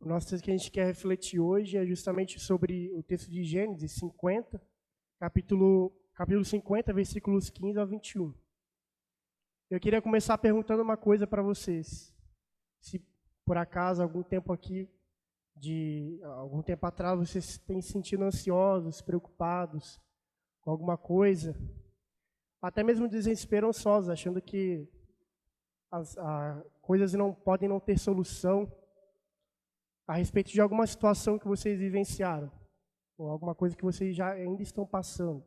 O nosso texto que a gente quer refletir hoje é justamente sobre o texto de Gênesis 50, capítulo 50, versículos 15 ao 21. Eu queria começar perguntando uma coisa para vocês. Se por acaso algum tempo atrás vocês têm se sentido ansiosos, preocupados com alguma coisa, até mesmo desesperançosos, achando que as coisas não podem não ter solução a respeito de alguma situação que vocês vivenciaram, ou alguma coisa que vocês já ainda estão passando.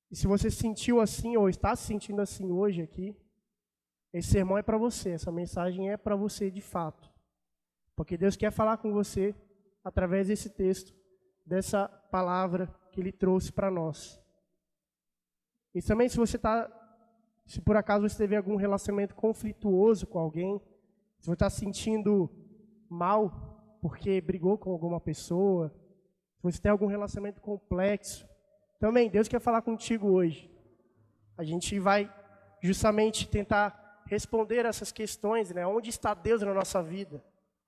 E se você se sentiu assim, ou está se sentindo assim hoje aqui, esse sermão é para você, essa mensagem é para você de fato. Porque Deus quer falar com você através desse texto, dessa palavra que Ele trouxe para nós. E também se por acaso você teve algum relacionamento conflituoso com alguém, se você está se sentindo mal porque brigou com alguma pessoa, se você tem algum relacionamento complexo, também Deus quer falar contigo hoje. A gente vai justamente tentar responder essas questões, né? Onde está Deus na nossa vida?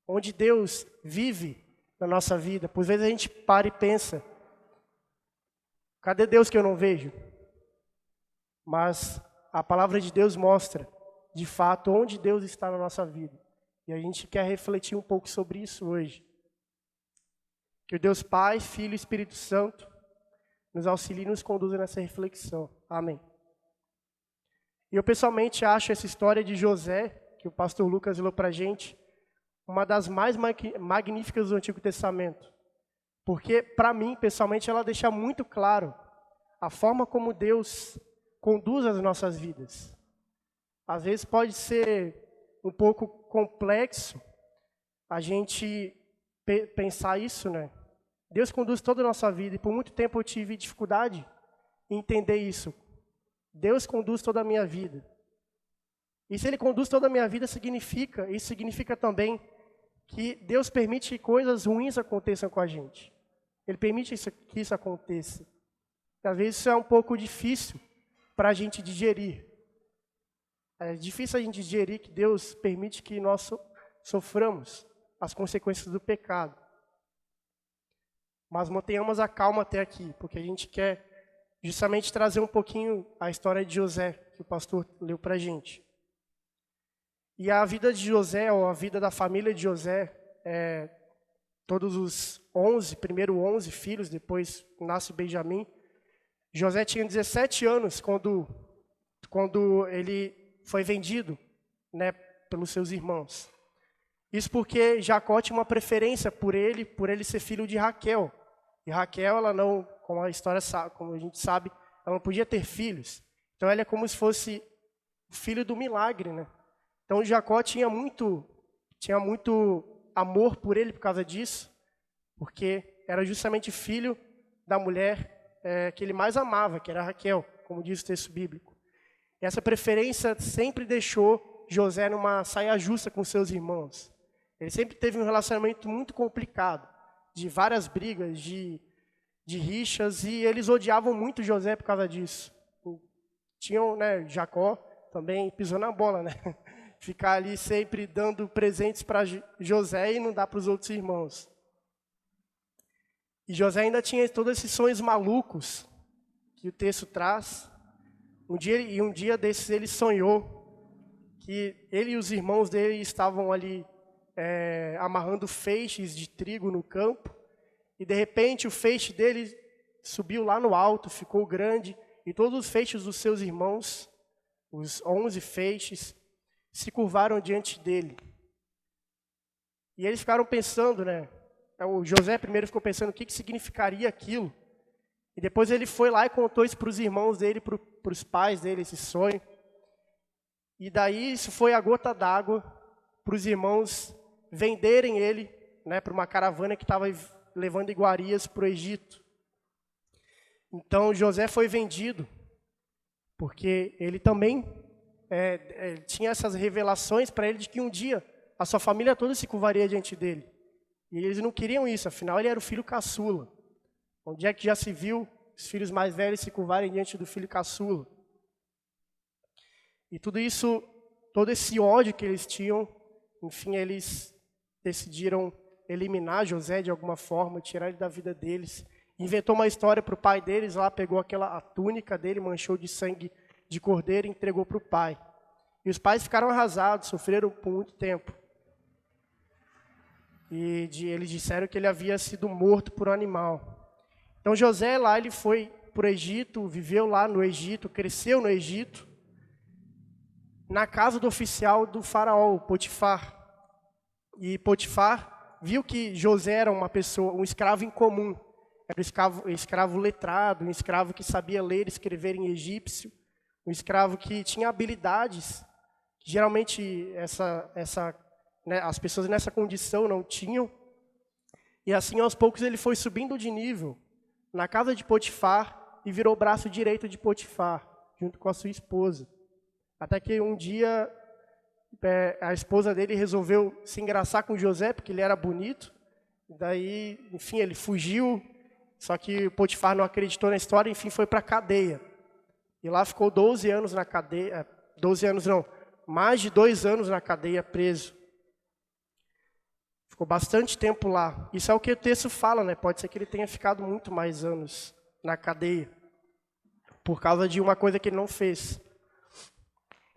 Onde Deus vive na nossa vida? Por vezes a gente para e pensa, cadê Deus que eu não vejo? Mas a palavra de Deus mostra, de fato, onde Deus está na nossa vida. E a gente quer refletir um pouco sobre isso hoje. Que o Deus Pai, Filho e Espírito Santo nos auxilie e nos conduza nessa reflexão. Amém. E eu pessoalmente acho essa história de José, que o pastor Lucas leu para a gente, uma das mais magníficas do Antigo Testamento. Porque, para mim, pessoalmente, ela deixa muito claro a forma como Deus conduz as nossas vidas. Às vezes pode ser um pouco complexo a gente pensar isso, né? Deus conduz toda a nossa vida e por muito tempo eu tive dificuldade em entender isso. Deus conduz toda a minha vida. E se Ele conduz toda a minha vida, isso significa também que Deus permite que coisas ruins aconteçam com a gente. Ele permite que isso aconteça. E às vezes isso é um pouco difícil para a gente digerir. É difícil a gente digerir que Deus permite que nós soframos as consequências do pecado. Mas mantenhamos a calma até aqui, porque a gente quer justamente trazer um pouquinho a história de José, que o pastor leu para a gente. E a vida de José, ou a vida da família de José, todos os 11 filhos, depois nasce Benjamim. José tinha 17 anos quando ele foi vendido, né, pelos seus irmãos. Isso porque Jacó tinha uma preferência por ele ser filho de Raquel. E Raquel, ela não, como a história sabe, como a gente sabe, ela não podia ter filhos. Então ela é como se fosse o filho do milagre, né? Então Jacó tinha muito amor por ele por causa disso, porque era justamente filho da mulher que ele mais amava, que era Raquel, como diz o texto bíblico. E essa preferência sempre deixou José numa saia justa com seus irmãos. Ele sempre teve um relacionamento muito complicado, de várias brigas, de rixas, e eles odiavam muito José por causa disso. Tinham, né, Jacó também pisou na bola, né? Ficar ali sempre dando presentes para José e não dar para os outros irmãos. E José ainda tinha todos esses sonhos malucos que o texto traz. Um dia desses ele sonhou que ele e os irmãos dele estavam ali amarrando feixes de trigo no campo, e de repente o feixe dele subiu lá no alto, ficou grande, e todos os feixes dos seus irmãos, os 11 feixes, se curvaram diante dele. E eles ficaram pensando, né? O José primeiro ficou pensando o que significaria aquilo, e depois ele foi lá e contou isso para os irmãos dele, para os pais dele, esse sonho. E daí isso foi a gota d'água para os irmãos venderem ele, né, para uma caravana que estava levando iguarias para o Egito. Então José foi vendido, porque ele também tinha essas revelações para ele de que um dia a sua família toda se curvaria diante dele. E eles não queriam isso, afinal ele era o filho caçula. Onde é que já se viu os filhos mais velhos se curvarem diante do filho caçula? E tudo isso, todo esse ódio que eles tinham, enfim, eles decidiram eliminar José de alguma forma, tirar ele da vida deles. Inventou uma história para o pai deles lá, pegou a túnica dele, manchou de sangue de cordeiro e entregou para o pai. E os pais ficaram arrasados, sofreram por muito tempo. E eles disseram que ele havia sido morto por um animal. Então José lá, ele foi para o Egito, viveu lá no Egito, cresceu no Egito, na casa do oficial do faraó, Potifar. E Potifar viu que José era uma pessoa, um escravo incomum. Era um escravo letrado, um escravo que sabia ler e escrever em egípcio, um escravo que tinha habilidades que geralmente as pessoas nessa condição não tinham. E assim, aos poucos, ele foi subindo de nível na casa de Potifar e virou o braço direito de Potifar, junto com a sua esposa. Até que um dia a esposa dele resolveu se engraçar com José, porque ele era bonito. Daí, enfim, ele fugiu, só que Potifar não acreditou na história, enfim, foi para a cadeia. E lá ficou 12 anos na cadeia, 12 anos não, mais de 2 anos na cadeia preso. Ficou bastante tempo lá. Isso é o que o texto fala, né? Pode ser que ele tenha ficado muito mais anos na cadeia, por causa de uma coisa que ele não fez.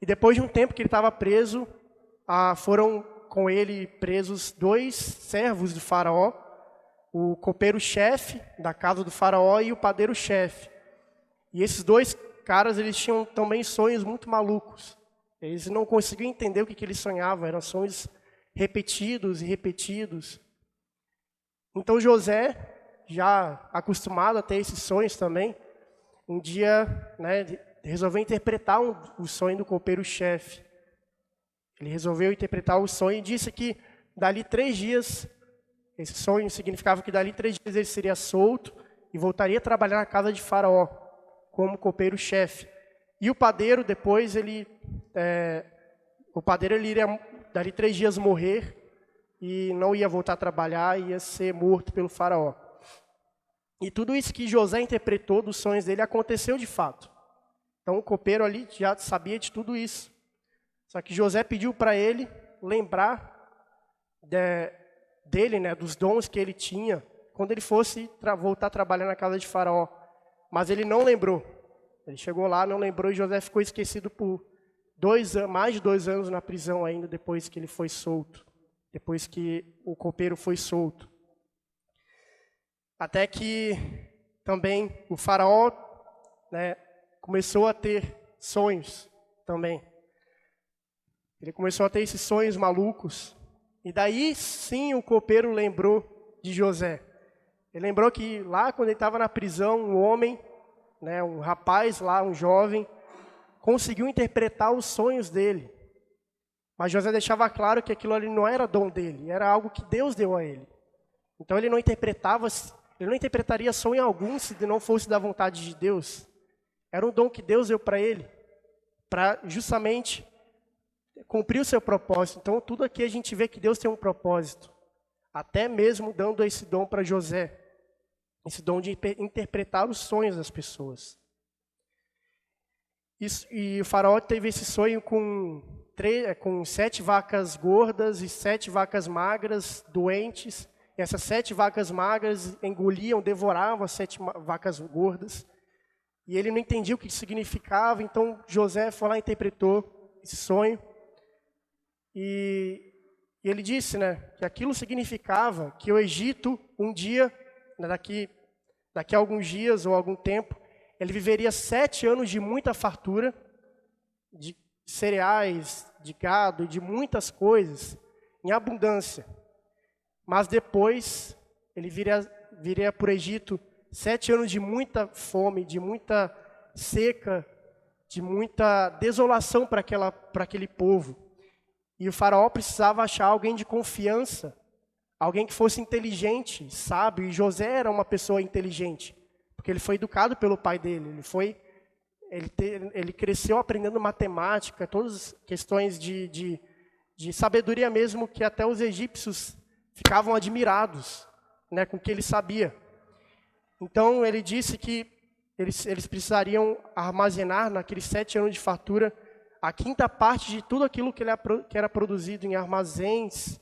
E depois de um tempo que ele estava preso, foram com ele presos 2 servos do faraó, o copeiro-chefe da casa do faraó e o padeiro-chefe. E esses 2 caras, eles tinham também sonhos muito malucos. Eles não conseguiam entender o que eles sonhavam, eram sonhos repetidos e repetidos. Então José, já acostumado a ter esses sonhos também, um dia, resolveu interpretar o sonho do copeiro-chefe. Ele resolveu interpretar o sonho e disse que dali 3 dias, esse sonho significava que dali 3 dias ele seria solto e voltaria a trabalhar na casa de Faraó, como copeiro-chefe. E o padeiro, depois, ele iria, dali 3 dias, morrer e não ia voltar a trabalhar, ia ser morto pelo Faraó. E tudo isso que José interpretou dos sonhos dele aconteceu de fato. Então o copeiro ali já sabia de tudo isso. Só que José pediu para ele lembrar dele, dos dons que ele tinha, quando ele fosse voltar a trabalhar na casa de Faraó. Mas ele não lembrou. Ele chegou lá, não lembrou, e José ficou esquecido por mais de 2 anos na prisão ainda, depois que ele foi solto. Depois que o copeiro foi solto. Até que também o faraó, começou a ter sonhos também. Ele começou a ter esses sonhos malucos. E daí sim o copeiro lembrou de José. Ele lembrou que lá quando ele estava na prisão, um homem, um rapaz lá, um jovem, conseguiu interpretar os sonhos dele. Mas José deixava claro que aquilo ali não era dom dele, era algo que Deus deu a ele. Então ele não interpretaria sonho algum se não fosse da vontade de Deus. Era um dom que Deus deu para ele, para justamente cumprir o seu propósito. Então tudo aqui a gente vê que Deus tem um propósito. Até mesmo dando esse dom para José. Esse dom de interpretar os sonhos das pessoas. E o faraó teve esse sonho com 7 vacas gordas e 7 vacas magras, doentes. E essas 7 vacas magras engoliam, devoravam as 7 vacas gordas. E ele não entendia o que significava, então José foi lá e interpretou esse sonho. E ele disse, que aquilo significava que o Egito, um dia, daqui a alguns dias ou algum tempo, ele viveria 7 anos de muita fartura, de cereais, de gado, de muitas coisas, em abundância. Mas depois, ele viria para o Egito 7 anos de muita fome, de muita seca, de muita desolação para aquele povo. E o faraó precisava achar alguém de confiança, alguém que fosse inteligente, sábio. E José era uma pessoa inteligente, porque ele foi educado pelo pai dele. Ele cresceu aprendendo matemática, todas as questões de sabedoria mesmo, que até os egípcios ficavam admirados, com o que ele sabia. Então ele disse que eles precisariam armazenar naqueles 7 anos de fartura a quinta parte de tudo aquilo que era produzido em armazéns,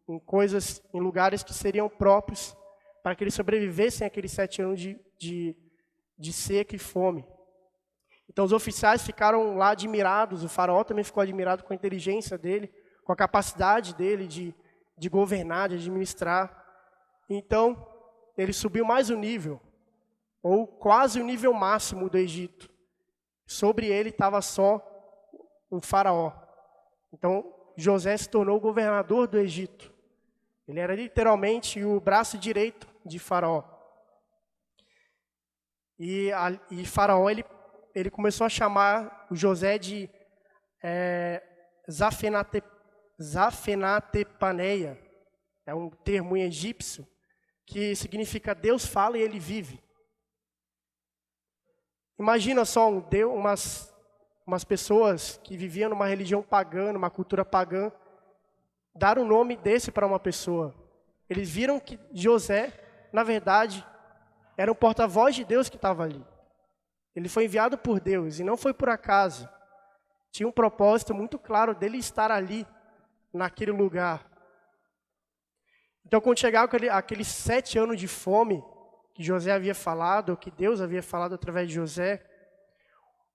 em coisas, em lugares que seriam próprios para que eles sobrevivessem aqueles 7 anos de seca e fome. Então os oficiais ficaram lá admirados, o faraó também ficou admirado com a inteligência dele, com a capacidade dele de governar, de administrar. Então ele subiu mais um nível, ou quase o nível máximo do Egito. Sobre ele estava só um faraó. Então José se tornou o governador do Egito. Ele era literalmente o braço direito de Faraó. E Faraó, ele começou a chamar o José de Zafenatepaneia. É um termo em egípcio que significa Deus fala e ele vive. Imagina só umas pessoas que viviam numa religião pagã, numa cultura pagã, dar um nome desse para uma pessoa. Eles viram que José, na verdade, era um porta-voz de Deus que estava ali. Ele foi enviado por Deus e não foi por acaso. Tinha um propósito muito claro dele estar ali, naquele lugar. Então, quando chegaram aqueles 7 anos de fome que José havia falado, ou que Deus havia falado através de José,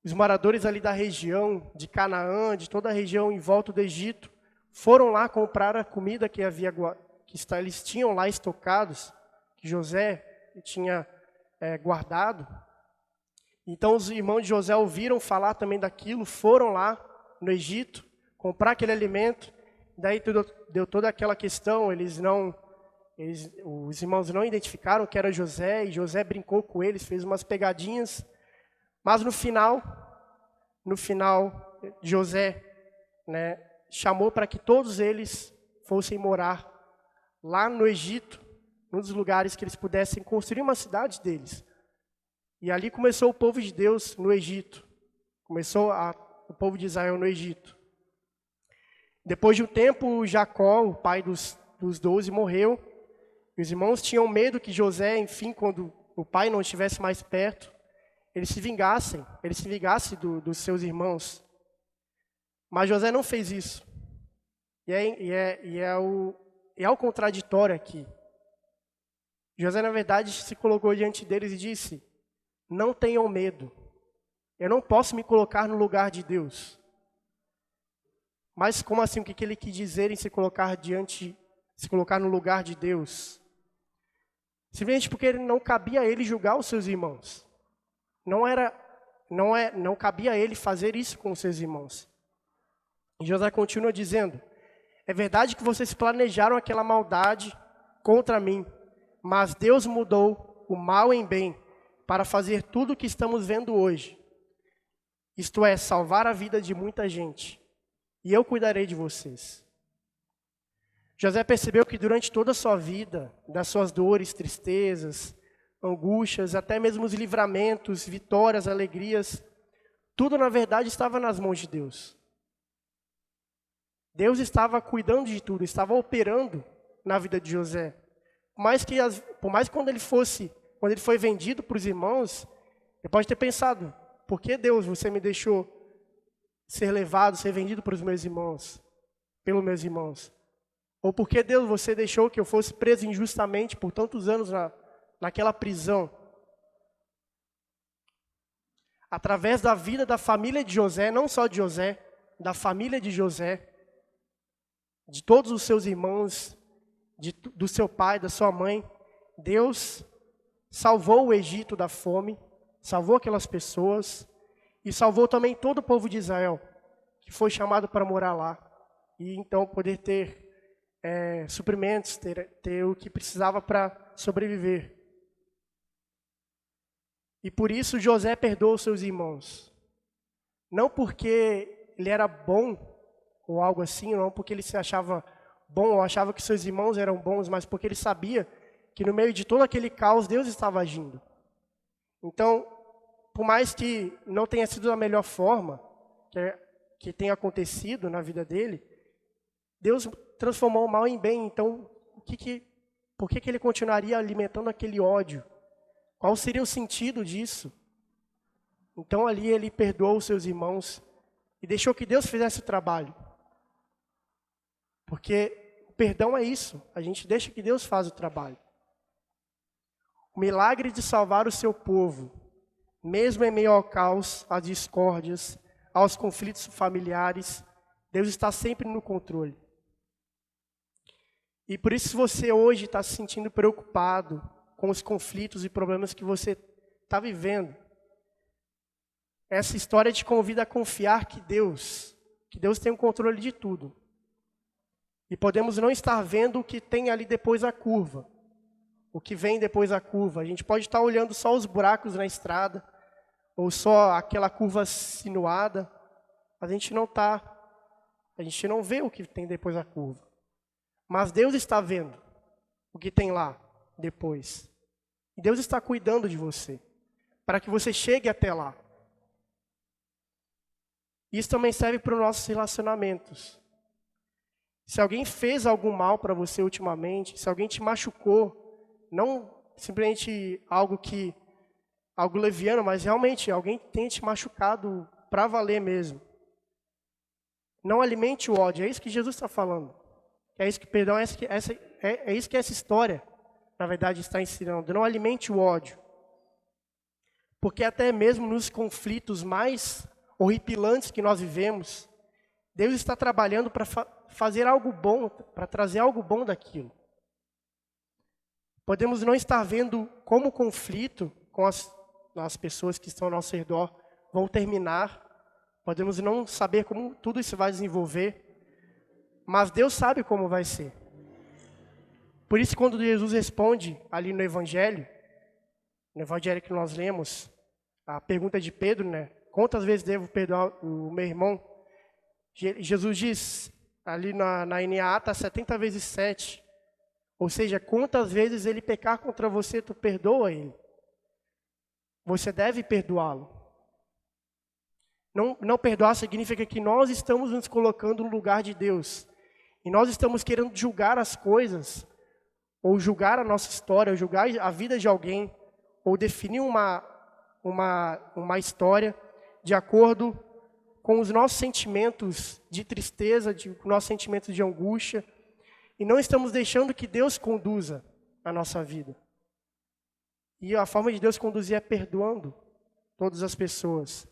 os moradores ali da região, de Canaã, de toda a região em volta do Egito, foram lá comprar a comida que eles tinham lá estocados, que José tinha guardado. Então os irmãos de José ouviram falar também daquilo, foram lá no Egito comprar aquele alimento. Daí deu toda aquela questão, os irmãos não identificaram que era José, e José brincou com eles, fez umas pegadinhas. Mas no final José, chamou para que todos eles fossem morar lá no Egito, num dos lugares que eles pudessem construir uma cidade deles. E ali começou o povo de Deus no Egito. Começou o povo de Israel no Egito. Depois de um tempo, Jacó, o pai dos 12, morreu. E os irmãos tinham medo que José, enfim, quando o pai não estivesse mais perto, ele se vingasse dos seus irmãos. Mas José não fez isso. É o contraditório aqui. José, na verdade, se colocou diante deles e disse: não tenham medo. Eu não posso me colocar no lugar de Deus. Mas como assim? O que ele quis dizer em se colocar no lugar de Deus? Simplesmente porque não cabia a ele julgar os seus irmãos. Não cabia a ele fazer isso com os seus irmãos. E José continua dizendo: é verdade que vocês planejaram aquela maldade contra mim, mas Deus mudou o mal em bem para fazer tudo o que estamos vendo hoje. Isto é, salvar a vida de muita gente. E eu cuidarei de vocês. José percebeu que durante toda a sua vida, das suas dores, tristezas, angústias, até mesmo os livramentos, vitórias, alegrias, tudo na verdade estava nas mãos de Deus. Deus estava cuidando de tudo, estava operando na vida de José. Por mais que quando ele foi vendido para os irmãos, ele pode ter pensado: por que, Deus, você me deixou ser vendido para os meus irmãos, pelos meus irmãos? Ou por que, Deus, você deixou que eu fosse preso injustamente por tantos anos naquela prisão? Através da vida da família de José, não só de José, da família de José, de todos os seus irmãos, do seu pai, da sua mãe, Deus salvou o Egito da fome, salvou aquelas pessoas e salvou também todo o povo de Israel, que foi chamado para morar lá e então poder ter suprimentos, ter o que precisava para sobreviver. E por isso José perdoou seus irmãos. Não porque ele era bom ou algo assim, não porque ele se achava bom ou achava que seus irmãos eram bons, mas porque ele sabia que no meio de todo aquele caos Deus estava agindo. Então, por mais que não tenha sido da melhor forma que tenha acontecido na vida dele, Deus transformou o mal em bem. Então, por que ele continuaria alimentando aquele ódio? Qual seria o sentido disso? Então ali ele perdoou os seus irmãos e deixou que Deus fizesse o trabalho. Porque o perdão é isso, a gente deixa que Deus faz o trabalho. O milagre de salvar o seu povo, mesmo em meio ao caos, às discórdias, aos conflitos familiares, Deus está sempre no controle. E por isso, se você hoje está se sentindo preocupado com os conflitos e problemas que você está vivendo, essa história te convida a confiar que Deus tem o controle de tudo. E podemos não estar vendo o que tem ali depois da curva, o que vem depois da curva. A gente pode estar olhando só os buracos na estrada, ou só aquela curva sinuada, mas a gente não vê o que tem depois da curva. Mas Deus está vendo o que tem lá depois. E Deus está cuidando de você, para que você chegue até lá. Isso também serve para os nossos relacionamentos. Se alguém fez algum mal para você ultimamente, se alguém te machucou, não simplesmente algo leviano, mas realmente alguém tem te machucado para valer mesmo. Não alimente o ódio, é isso que Jesus está falando. É isso que perdão, é isso que essa história, na verdade, está ensinando. Não alimente o ódio. Porque até mesmo nos conflitos mais horripilantes que nós vivemos, Deus está trabalhando para fazer algo bom, para trazer algo bom daquilo. Podemos não estar vendo como o conflito com as pessoas que estão ao nosso redor vão terminar. Podemos não saber como tudo isso vai desenvolver. Mas Deus sabe como vai ser. Por isso, quando Jesus responde ali no Evangelho que nós lemos, a pergunta de Pedro, né? Quantas vezes devo perdoar o meu irmão? Jesus diz, ali na NAA, está 70 vezes 7. Ou seja, quantas vezes ele pecar contra você, tu perdoa ele. Você deve perdoá-lo. Não perdoar significa que nós estamos nos colocando no lugar de Deus. E nós estamos querendo julgar as coisas, ou julgar a nossa história, ou julgar a vida de alguém, ou definir uma história de acordo com os nossos sentimentos de tristeza, com nossos sentimentos de angústia, e não estamos deixando que Deus conduza a nossa vida. E a forma de Deus conduzir é perdoando todas as pessoas.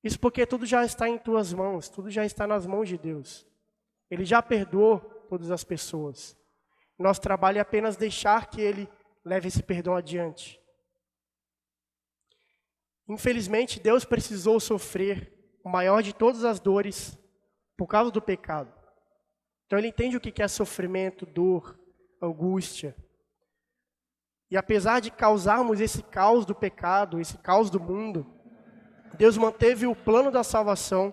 Isso porque tudo já está em tuas mãos, tudo já está nas mãos de Deus. Ele já perdoou todas as pessoas. Nosso trabalho é apenas deixar que Ele leve esse perdão adiante. Infelizmente, Deus precisou sofrer o maior de todas as dores por causa do pecado. Então Ele entende o que é sofrimento, dor, angústia. E apesar de causarmos esse caos do pecado, esse caos do mundo, Deus manteve o plano da salvação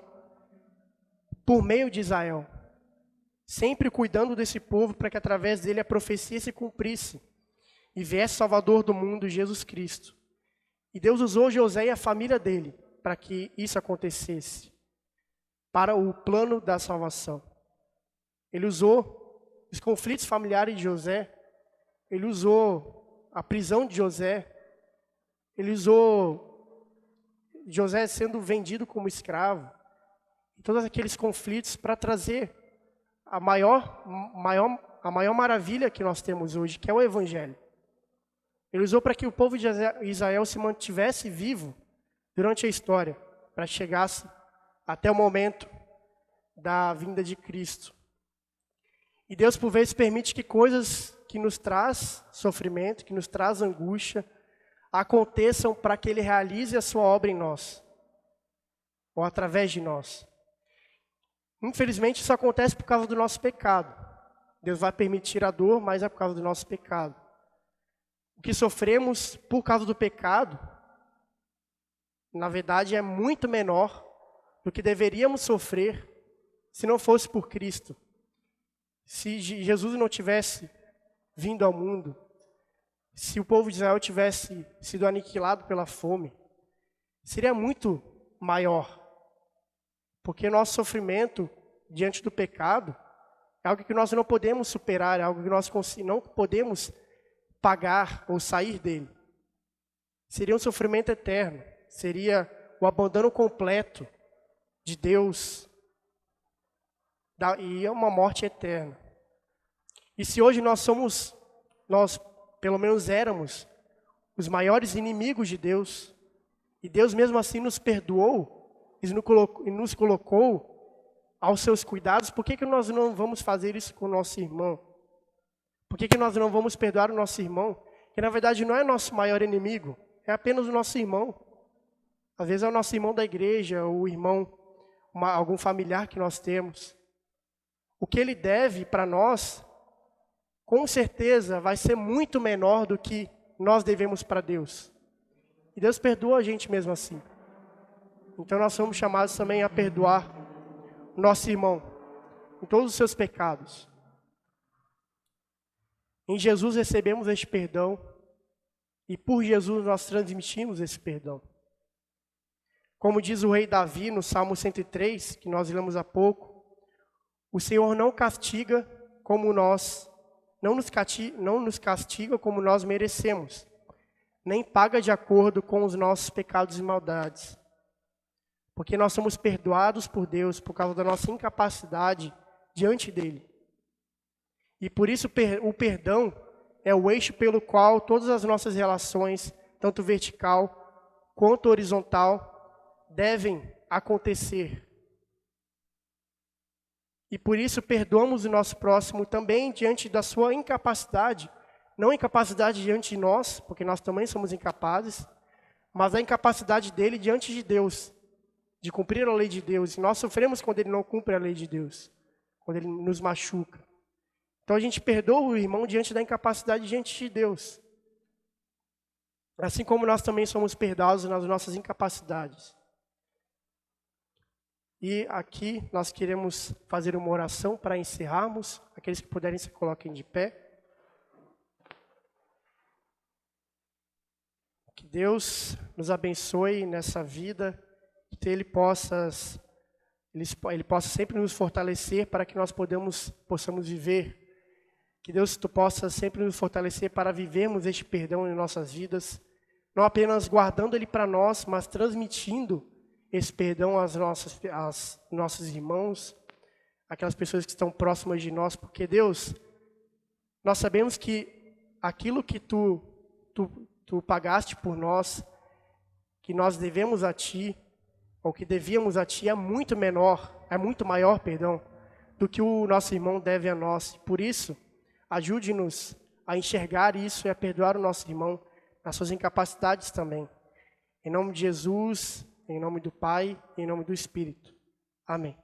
por meio de Israel. Sempre cuidando desse povo para que através dele a profecia se cumprisse e viesse Salvador do mundo, Jesus Cristo. E Deus usou José e a família dele para que isso acontecesse, para o plano da salvação. Ele usou os conflitos familiares de José, ele usou a prisão de José, ele usou José sendo vendido como escravo, e todos aqueles conflitos para trazer a maior maravilha que nós temos hoje, que é o Evangelho. Ele usou para que o povo de Israel se mantivesse vivo durante a história, para que chegasse até o momento da vinda de Cristo. E Deus, por vezes, permite que coisas que nos traz sofrimento, que nos traz angústia, aconteçam para que Ele realize a sua obra em nós, ou através de nós. Infelizmente, isso acontece por causa do nosso pecado. Deus vai permitir a dor, mas é por causa do nosso pecado. O que sofremos por causa do pecado, na verdade, é muito menor do que deveríamos sofrer se não fosse por Cristo. Se Jesus não tivesse vindo ao mundo, se o povo de Israel tivesse sido aniquilado pela fome, seria muito maior. Porque o nosso sofrimento diante do pecado é algo que nós não podemos superar, é algo que nós não podemos pagar ou sair dele. Seria um sofrimento eterno, seria o abandono completo de Deus e é uma morte eterna. E se hoje nós pelo menos éramos, os maiores inimigos de Deus, e Deus mesmo assim nos perdoou e nos colocou aos seus cuidados, por que nós não vamos fazer isso com o nosso irmão? Por que nós não vamos perdoar o nosso irmão? Que na verdade não é nosso maior inimigo, é apenas o nosso irmão. Às vezes é o nosso irmão da igreja, ou o irmão, algum familiar que nós temos. O que ele deve para nós, com certeza, vai ser muito menor do que nós devemos para Deus. E Deus perdoa a gente mesmo assim. Então nós somos chamados também a perdoar o nosso irmão em todos os seus pecados. Em Jesus recebemos este perdão e por Jesus nós transmitimos esse perdão. Como diz o rei Davi no Salmo 103, que nós lemos há pouco, o Senhor não castiga como não nos castiga como nós merecemos, nem paga de acordo com os nossos pecados e maldades. Porque nós somos perdoados por Deus por causa da nossa incapacidade diante dele. E por isso o perdão é o eixo pelo qual todas as nossas relações, tanto vertical quanto horizontal, devem acontecer. E por isso perdoamos o nosso próximo também diante da sua incapacidade, não incapacidade diante de nós, porque nós também somos incapazes, mas a incapacidade dele diante de Deus, de cumprir a lei de Deus. E nós sofremos quando ele não cumpre a lei de Deus, quando ele nos machuca. Então a gente perdoa o irmão diante da incapacidade diante de Deus. Assim como nós também somos perdoados nas nossas incapacidades. E aqui nós queremos fazer uma oração para encerrarmos. Aqueles que puderem se coloquem de pé. Que Deus nos abençoe nessa vida, que Ele possa sempre nos fortalecer para que nós possamos viver. Que Deus possa sempre nos fortalecer para vivermos este perdão em nossas vidas, não apenas guardando ele para nós, mas transmitindo esse perdão aos nossos irmãos, aquelas pessoas que estão próximas de nós, porque Deus, nós sabemos que aquilo que Tu pagaste por nós, que nós devemos a Ti, ou que devíamos a Ti, é muito maior, do que o nosso irmão deve a nós. Por isso, ajude-nos a enxergar isso e a perdoar o nosso irmão nas suas incapacidades também. Em nome de Jesus, em nome do Pai, em nome do Espírito. Amém.